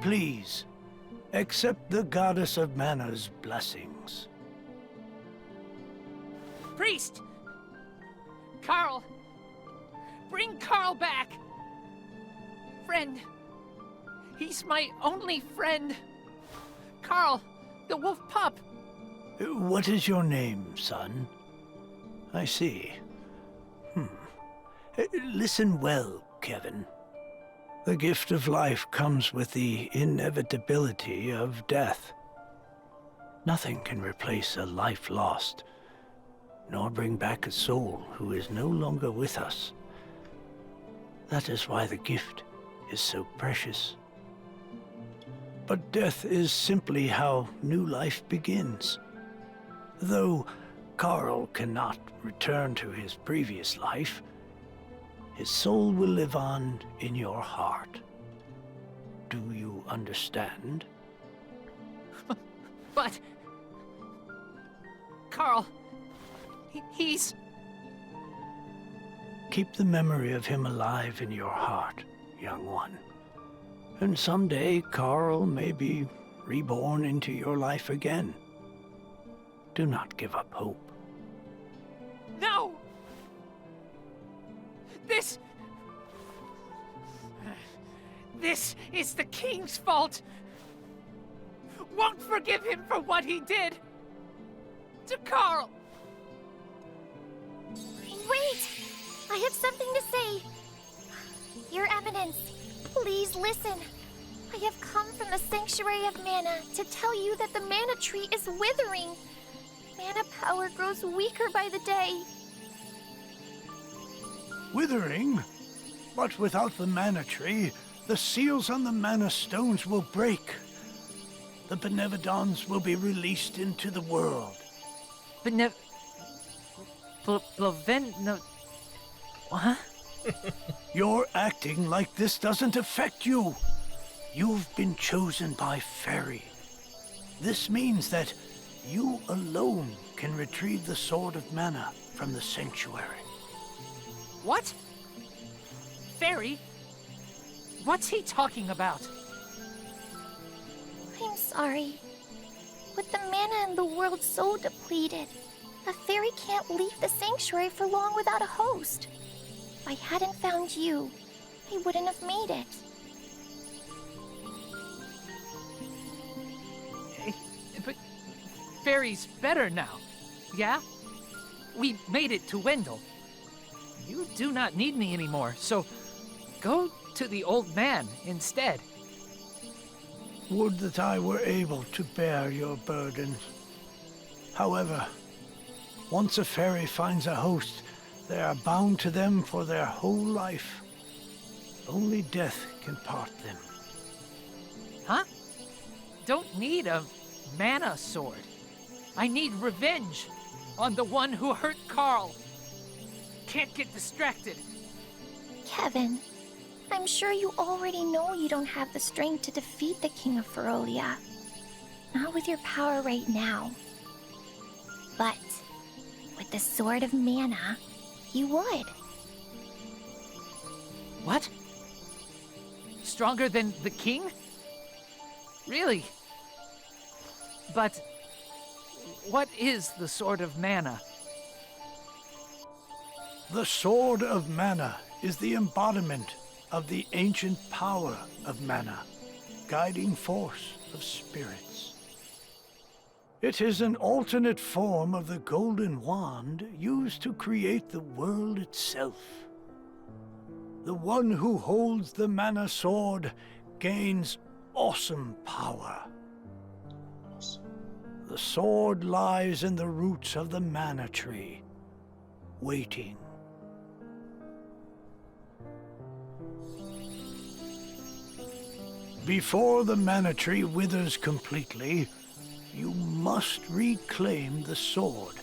Please, accept the goddess of mana's blessings. Priest! Carl! Bring Carl back! Friend! He's my only friend! Carl, the wolf pup! What is your name, son? I see. Listen well, Kevin. The gift of life comes with the inevitability of death. Nothing can replace a life lost, nor bring back a soul who is no longer with us. That is why the gift is so precious. But death is simply how new life begins. Though Carl cannot return to his previous life, his soul will live on in your heart. Do you understand? But... Carl... he's... Keep the memory of him alive in your heart, young one. And someday Carl may be reborn into your life again. Do not give up hope. No! This is the king's fault! Won't forgive him for what he did! To Carl! Wait! I have something to say. Your Eminence, please listen. I have come from the Sanctuary of Mana to tell you that the mana tree is withering. Mana power grows weaker by the day. Withering? But without the mana tree, the seals on the mana stones will break. The Benevodons will be released into the world. Huh? Your acting like this doesn't affect you. You've been chosen by Fairy. This means that you alone can retrieve the Sword of Mana from the Sanctuary. What? Fairy? What's he talking about? I'm sorry. With the mana in the world so depleted, a fairy can't leave the sanctuary for long without a host. If I hadn't found you, I wouldn't have made it. But Fairy's better now, yeah? We made it to Wendell. You do not need me anymore, so go to the old man instead. Would that I were able to bear your burdens. However, once a fairy finds a host, they are bound to them for their whole life. Only death can part them. Huh? Don't need a mana sword. I need revenge on the one who hurt Carl. Can't get distracted. Kevin, I'm sure you already know you don't have the strength to defeat the King of Ferolia. Not with your power right now. But with the Sword of Mana, you would. What? Stronger than the king? Really? But what is the Sword of Mana? The Sword of Mana is the embodiment of the ancient power of Mana, guiding force of spirits. It is an alternate form of the golden wand used to create the world itself. The one who holds the Mana Sword gains awesome power. The sword lies in the roots of the Mana Tree, waiting. Before the Mana Tree withers completely, you must reclaim the sword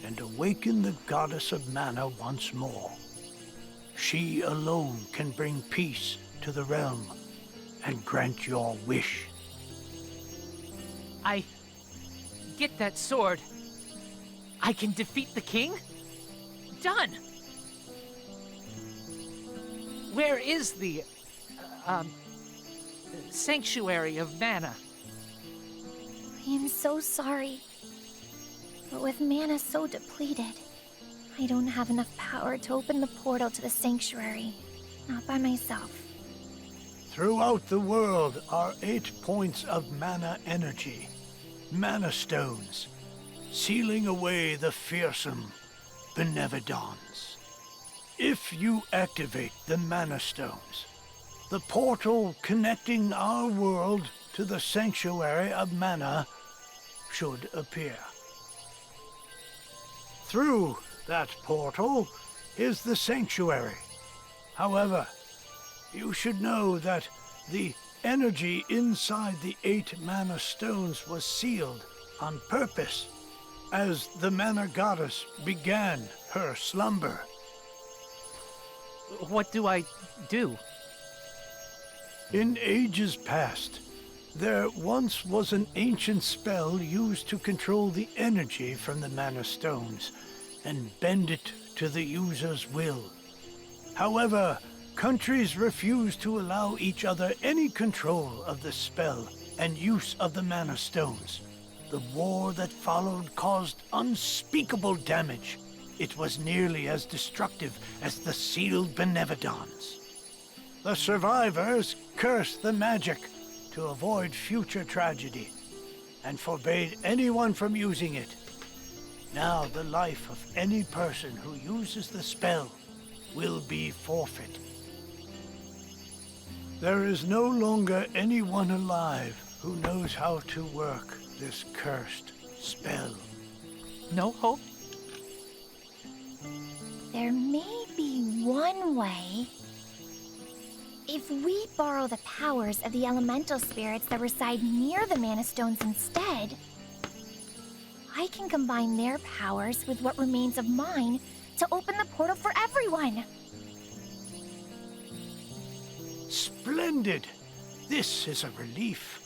and awaken the Goddess of Mana once more. She alone can bring peace to the realm and grant your wish. I get that sword. I can defeat the king? Done! Where is the sanctuary of mana. I am so sorry. But with mana so depleted, I don't have enough power to open the portal to the sanctuary. Not by myself. Throughout the world are 8 points of mana energy, mana stones, sealing away the fearsome benevolence. If you activate the mana stones, the portal connecting our world to the sanctuary of mana should appear. Through that portal is the sanctuary. However, you should know that the energy inside the 8 mana stones was sealed on purpose as the mana goddess began her slumber. What do I do? In ages past, there once was an ancient spell used to control the energy from the mana stones and bend it to the user's will. However, countries refused to allow each other any control of the spell and use of the mana stones. The war that followed caused unspeakable damage. It was nearly as destructive as the sealed benevolence. The survivors cursed the magic to avoid future tragedy and forbade anyone from using it. Now the life of any person who uses the spell will be forfeit. There is no longer anyone alive who knows how to work this cursed spell. No hope? There may be one way. If we borrow the powers of the elemental spirits that reside near the mana stones instead, I can combine their powers with what remains of mine to open the portal for everyone. Splendid! This is a relief.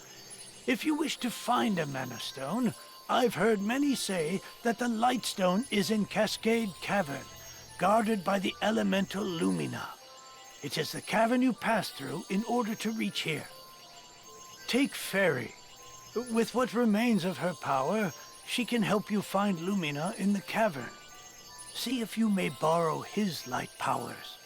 If you wish to find a mana stone, I've heard many say that the light stone is in Cascade Cavern, guarded by the elemental Lumina. It is the cavern you pass through in order to reach here. Take Fairy. With what remains of her power, she can help you find Lumina in the cavern. See if you may borrow his light powers.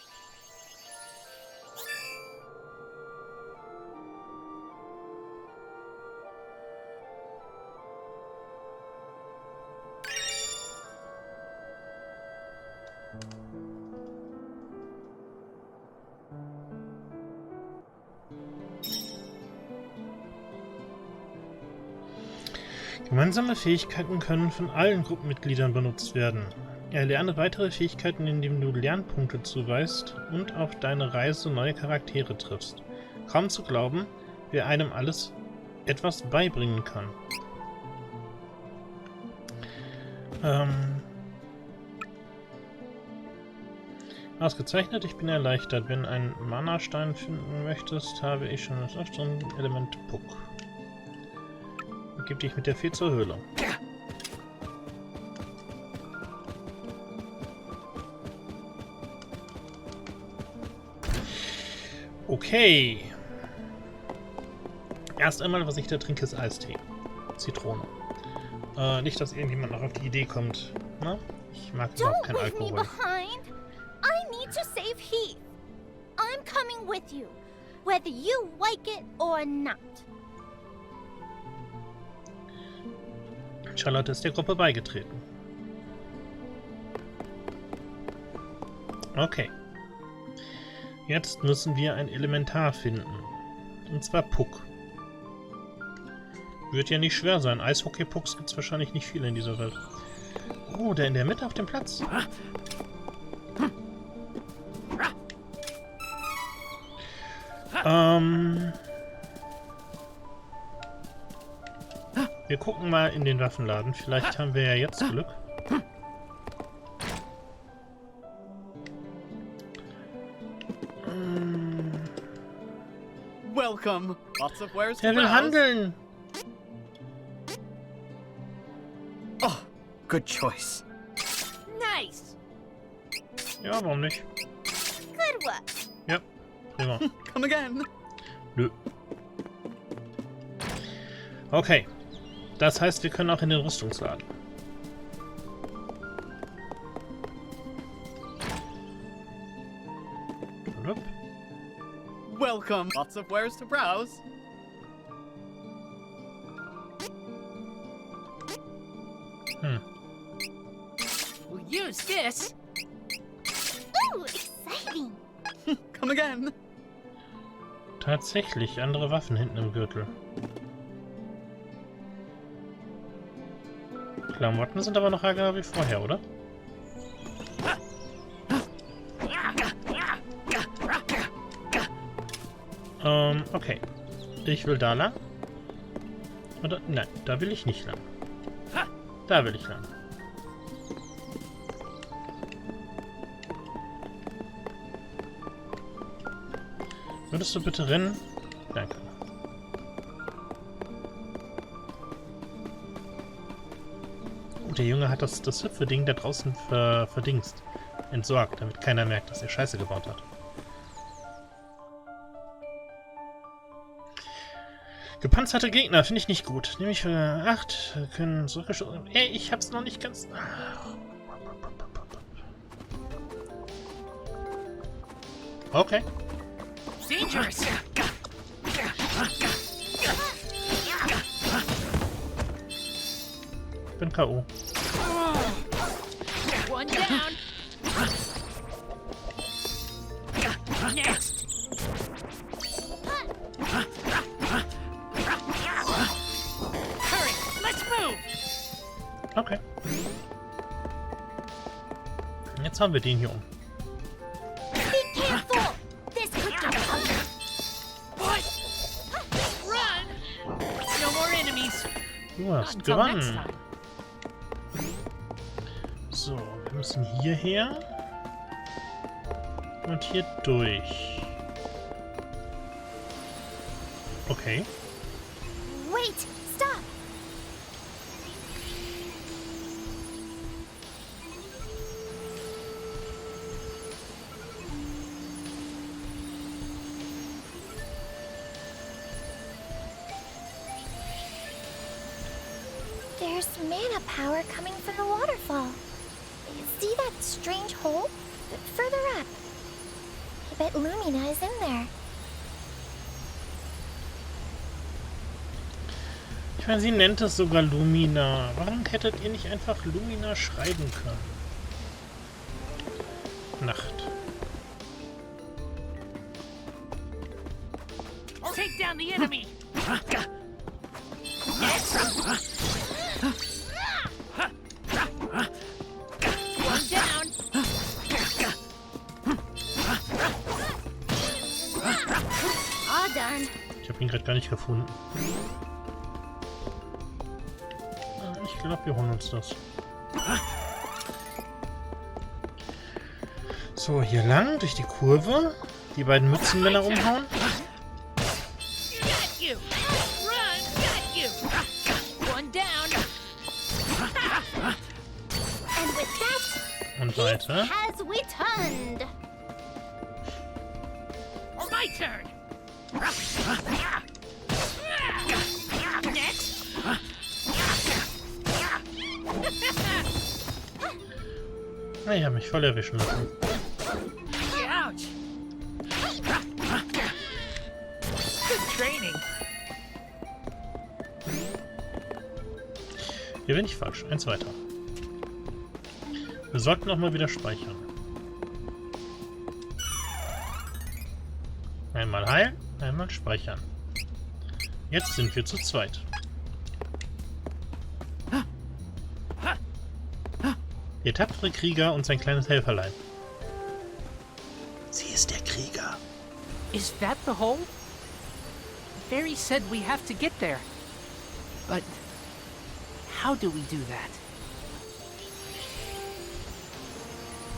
Gemeinsame Fähigkeiten können von allen Gruppenmitgliedern benutzt werden. Erlerne weitere Fähigkeiten, indem du Lernpunkte zuweist und auf deine Reise neue Charaktere triffst. Kaum zu glauben, wer einem alles etwas beibringen kann. Ausgezeichnet, ich bin erleichtert. Wenn einen Mana-Stein finden möchtest, habe ich schon das Element Puck. Gib dich mit der Fee zur Höhle. Okay. Erst einmal, was ich da trinke, ist Eistee. Zitrone. Nicht, dass irgendjemand noch auf die Idee kommt. Na? Ich mag überhaupt keinen Alkohol. I need to save Heath. I'm coming with you, whether you like it or not. Charlotte ist der Gruppe beigetreten. Okay. Jetzt müssen wir ein Elementar finden. Und zwar Puck. Wird ja nicht schwer sein. Eishockey-Pucks gibt es wahrscheinlich nicht viele in dieser Welt. Oh, der in der Mitte auf dem Platz. Wir gucken mal in den Waffenladen. Vielleicht haben wir ja jetzt Glück. Welcome. Lots of wares Er will handeln. Oh, good choice. Nice. Ja, warum nicht? Good work. Ja, prima. Come again. Nö. Okay. Das heißt, wir können auch in den Rüstungsladen. Blub. Welcome. Lots of wares to browse. We'll use this. Ooh, exciting! Come again. Tatsächlich, andere Waffen hinten im Gürtel. Klamotten sind aber noch hager wie vorher, oder? Okay. Ich will da lang. Oder? Nein, da will ich nicht lang. Da will ich lang. Würdest du bitte rennen? Danke. Oh, der Junge hat das Hüpfeding da draußen verdingst. Entsorgt, damit keiner merkt, dass er Scheiße gebaut hat. Gepanzerte Gegner finde ich nicht gut. Nämlich für 8 können so geschossen. Ey, ich hab's noch nicht ganz. Okay. Dangerous. Ich bin K.O. One down. Next. Hurry, let's move. Okay. Jetzt haben wir den hier um. Be careful! This could get ugly. What? Run! No more enemies. Du Not hast until next gewonnen. time. So, wir müssen hierher. Und hier durch. Okay. Wait! Stop! There's mana power coming from the waterfall. See that strange hole? Further up. I bet Lumina is in there. Ich meine, sie nennt es sogar Lumina. Warum hättet ihr nicht einfach Lumina schreiben können? Nacht. Take down the enemy. Next. One down. All done. Ich habe ihn gerade gar nicht gefunden. Ich glaube, wir holen uns das. So, hier lang, durch die Kurve. Die beiden Mützenmänner umhauen. Got you. Run. Got you. One down. And with that, Und weiter. has returned. My turn. Next. Ich habe mich voll erwischen lassen. Ouch. Good training. Hier bin ich falsch. Eins weiter. Wir sollten auch mal wieder speichern. Einmal heilen, einmal speichern. Jetzt sind wir zu zweit. Der tapfere Krieger und sein kleines Helferlein. Sie ist der Krieger. Is that the hole? Fairy said we have to get there. But how do we do that?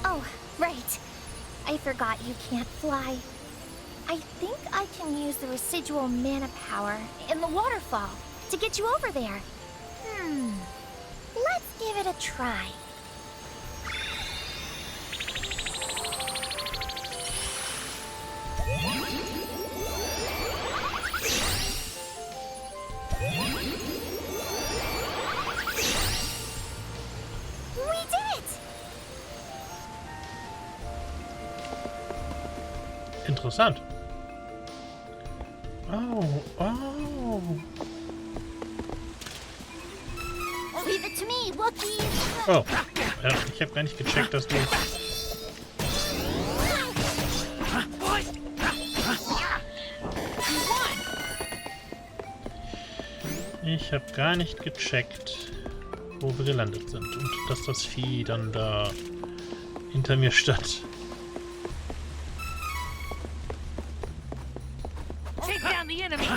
Oh, right. I forgot you can't fly. I think I can use the residual mana power in the waterfall to get you over there. Let's give it a try. interessant. Oh, oh. Leave it to me, Wookiees. Oh, ja, ich habe gar nicht gecheckt, dass du... Ich habe gar nicht gecheckt, wo wir gelandet sind und dass das Vieh dann da hinter mir stand. Take down the enemy.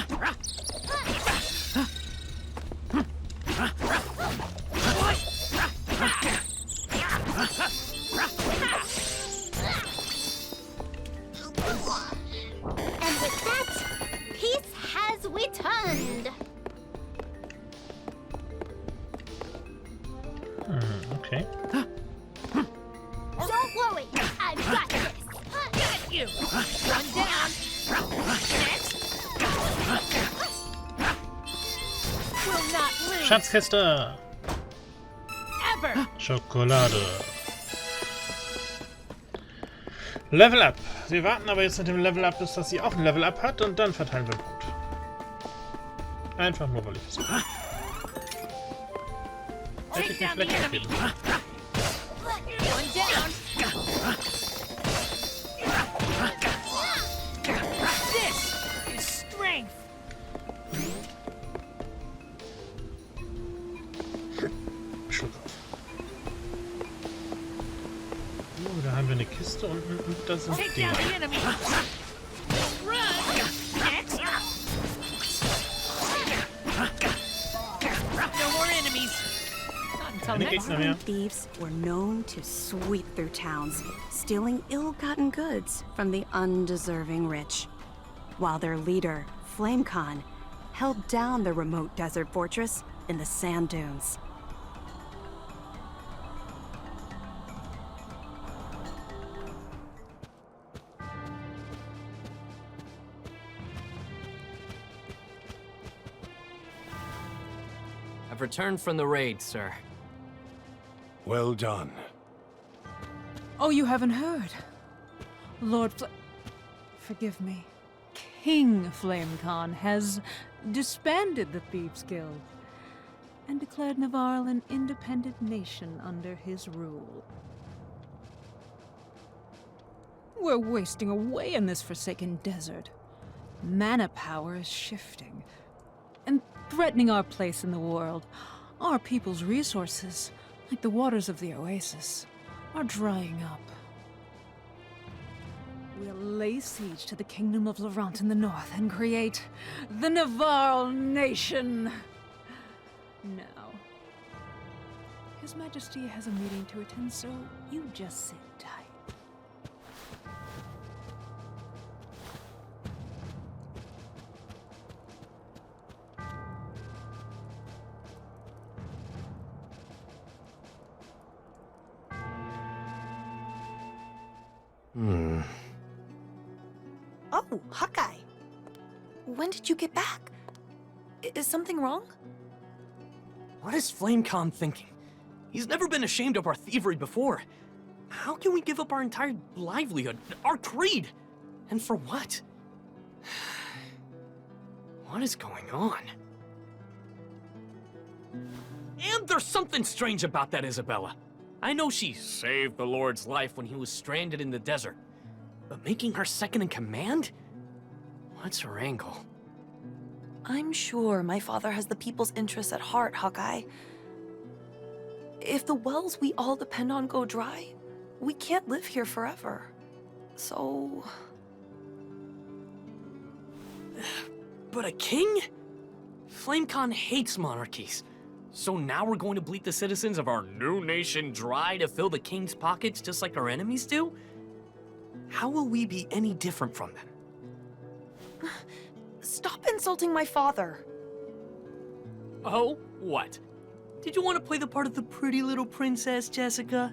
And with that, peace has returned. Okay. Don't worry, I've got this. Got you. One down. Next. Will not lose. Schatzkiste! Ever. Schokolade. Level Up. Wir warten aber jetzt mit dem Level Up, bis dass sie auch ein Level Up hat und dann verteilen wir Punkt. Einfach nur, weil ich es will. Hätte ich mir vielleicht aufgeben. One down. This is strength. Schluck auf. Oh, da haben wir eine Kiste unten und da sind Take Dinge. down the enemy. Run. Next. No more enemies. Not until Keine next Gegner mehr. Thieves were known to sweep through towns, stealing ill-gotten goods from the undeserving rich, while their leader, FlameCon, held down the remote desert fortress in the sand dunes. I've returned from the raid, sir. Well done. Oh, you haven't heard? Forgive me. King FlameCon has disbanded the Thieves' Guild and declared Navarre an independent nation under his rule. We're wasting away in this forsaken desert. Mana power is shifting and threatening our place in the world. Our people's resources, like the waters of the oasis, are drying up. We'll lay siege to the kingdom of Laurent in the north and create the Navarre nation. Now, His Majesty has a meeting to attend, so you just sit tight. Oh, Hawkeye. When did you get back? Is something wrong? What is FlameCon thinking? He's never been ashamed of our thievery before. How can we give up our entire livelihood, our creed? And for what? What is going on? And there's something strange about that Isabella. I know she saved the Lord's life when he was stranded in the desert. But making her second in command? What's her angle? I'm sure my father has the people's interests at heart, Hawkeye. If the wells we all depend on go dry, we can't live here forever. So... But a king? FlameCon hates monarchies. So now we're going to bleed the citizens of our new nation dry to fill the king's pockets just like our enemies do? How will we be any different from them? Stop insulting my father. Oh, what? Did you want to play the part of the pretty little princess, Jessica?